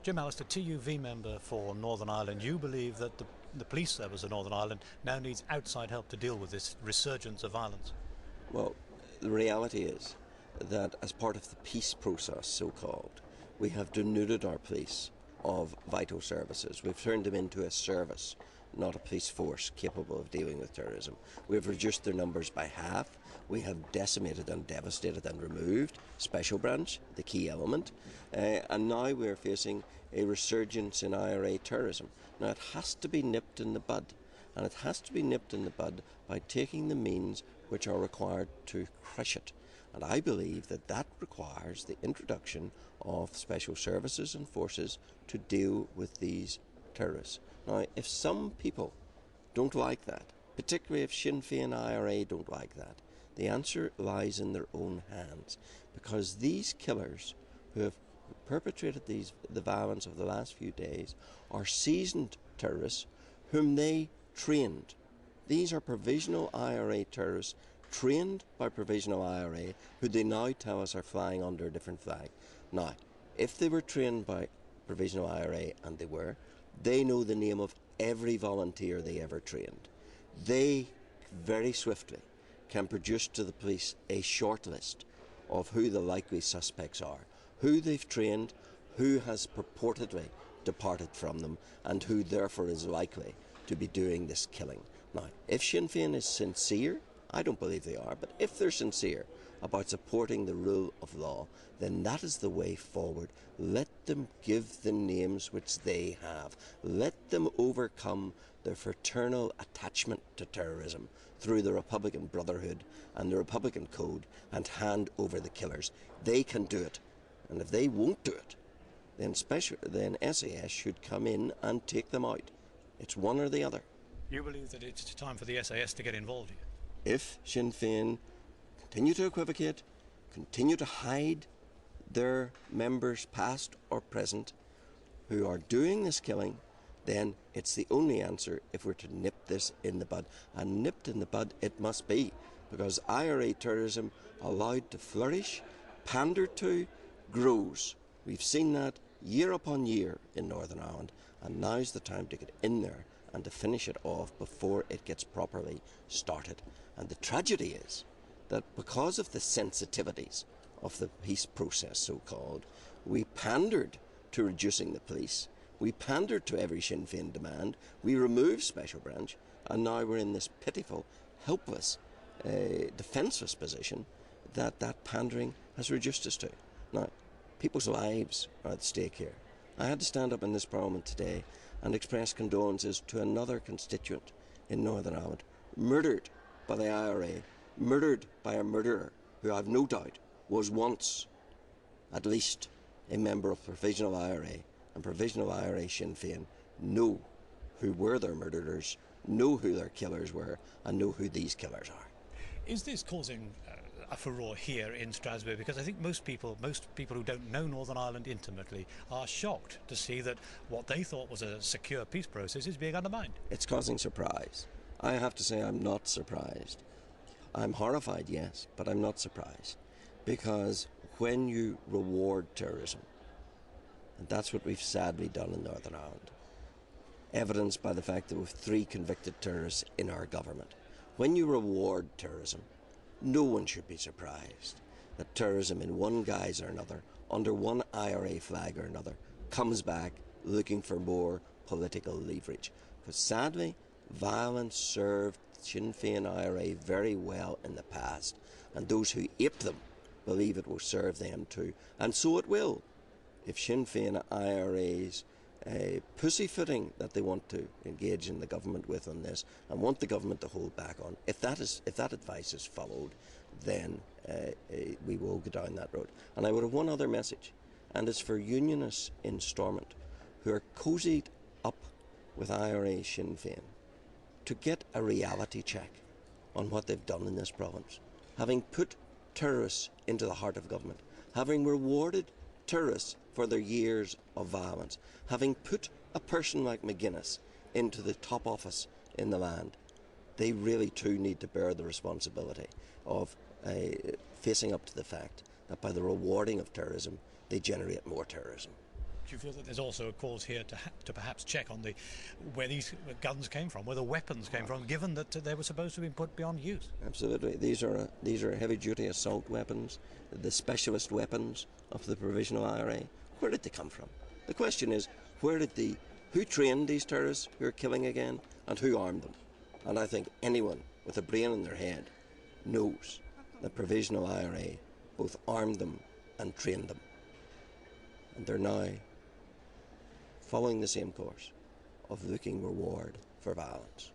Jim Allister, TUV member for Northern Ireland, you believe that the police service of Northern Ireland now needs outside help to deal with this resurgence of violence? Well, the reality is that as part of the peace process, so-called, we have denuded our police of vital services. We've turned them into a service, not a police force capable of dealing with terrorism. We've reduced their numbers by half. We have decimated and devastated and removed Special Branch, the key element, and now we're facing a resurgence in IRA terrorism. Now it has to be nipped in the bud, and it has to be nipped in the bud by taking the means which are required to crush it. And I believe that that requires the introduction of special services and forces to deal with these terrorists. Now, if some people don't like that, particularly if Sinn Féin IRA don't like that, the answer lies in their own hands, because these killers who have perpetrated the violence of the last few days are seasoned terrorists whom they trained. These are provisional IRA terrorists trained by provisional IRA, who they now tell us are flying under a different flag. Now, if they were trained by provisional IRA, and they know the name of every volunteer they ever trained. They very swiftly can produce to the police a short list of who the likely suspects are, who they've trained, who has purportedly departed from them, and who therefore is likely to be doing this killing. Now, if Sinn Féin is sincere, I don't believe they are, but if they're sincere about supporting the rule of law, then that is the way forward. Let them give the names which they have. Let them overcome their fraternal attachment to terrorism through the Republican Brotherhood and the Republican Code, and hand over the killers. They can do it. And if they won't do it, then SAS should come in and take them out. It's one or the other. You believe that it's time for the SAS to get involved here? If Sinn Féin continue to equivocate, continue to hide their members, past or present, who are doing this killing, then it's the only answer if we're to nip this in the bud. And nipped in the bud it must be, because IRA terrorism, allowed to flourish, pandered to, grows. We've seen that year upon year in Northern Ireland, and now's the time to get in there and to finish it off before it gets properly started. And the tragedy is that because of the sensitivities of the peace process, so-called, we pandered to reducing the police, we pandered to every Sinn Féin demand, we removed Special Branch, and now we're in this pitiful, helpless, defenceless position that pandering has reduced us to. Now, people's lives are at stake here. I had to stand up in this Parliament today and express condolences to another constituent in Northern Ireland, murdered by the IRA, murdered by a murderer who I've no doubt was once, at least, a member of Provisional IRA, and Provisional IRA Sinn Féin know who were their murderers, know who their killers were, and know who these killers are. Is this causing a furore here in Strasbourg? Because I think most people who don't know Northern Ireland intimately are shocked to see that what they thought was a secure peace process is being undermined. It's causing surprise. I have to say I'm not surprised. I'm horrified, yes, but I'm not surprised. Because when you reward terrorism, and that's what we've sadly done in Northern Ireland, evidenced by the fact that we have 3 convicted terrorists in our government. When you reward terrorism, no one should be surprised that terrorism in one guise or another, under one IRA flag or another, comes back looking for more political leverage. Because sadly, violence served Sinn Féin IRA very well in the past, and those who ape them believe it will serve them too. And so it will, if Sinn Féin IRA's pussyfooting that they want to engage in the government with on this, and want the government to hold back on, if that advice is followed, then we will go down that road. And I would have one other message, and it's for unionists in Stormont who are cozied up with IRA Sinn Féin to get a reality check on what they've done in this province. Having put terrorists into the heart of government, having rewarded terrorists for their years of violence, having put a person like McGuinness into the top office in the land, they really too need to bear the responsibility of facing up to the fact that by the rewarding of terrorism, they generate more terrorism. Do you feel that there's also a cause here to perhaps check on where these guns came from, where the weapons came from, given that they were supposed to have been put beyond use? Absolutely. These are heavy-duty assault weapons, the specialist weapons of the Provisional IRA. Where did they come from? The question is, who trained these terrorists who are killing again, and who armed them? And I think anyone with a brain in their head knows the Provisional IRA both armed them and trained them. And they're now following the same course of looking reward for violence.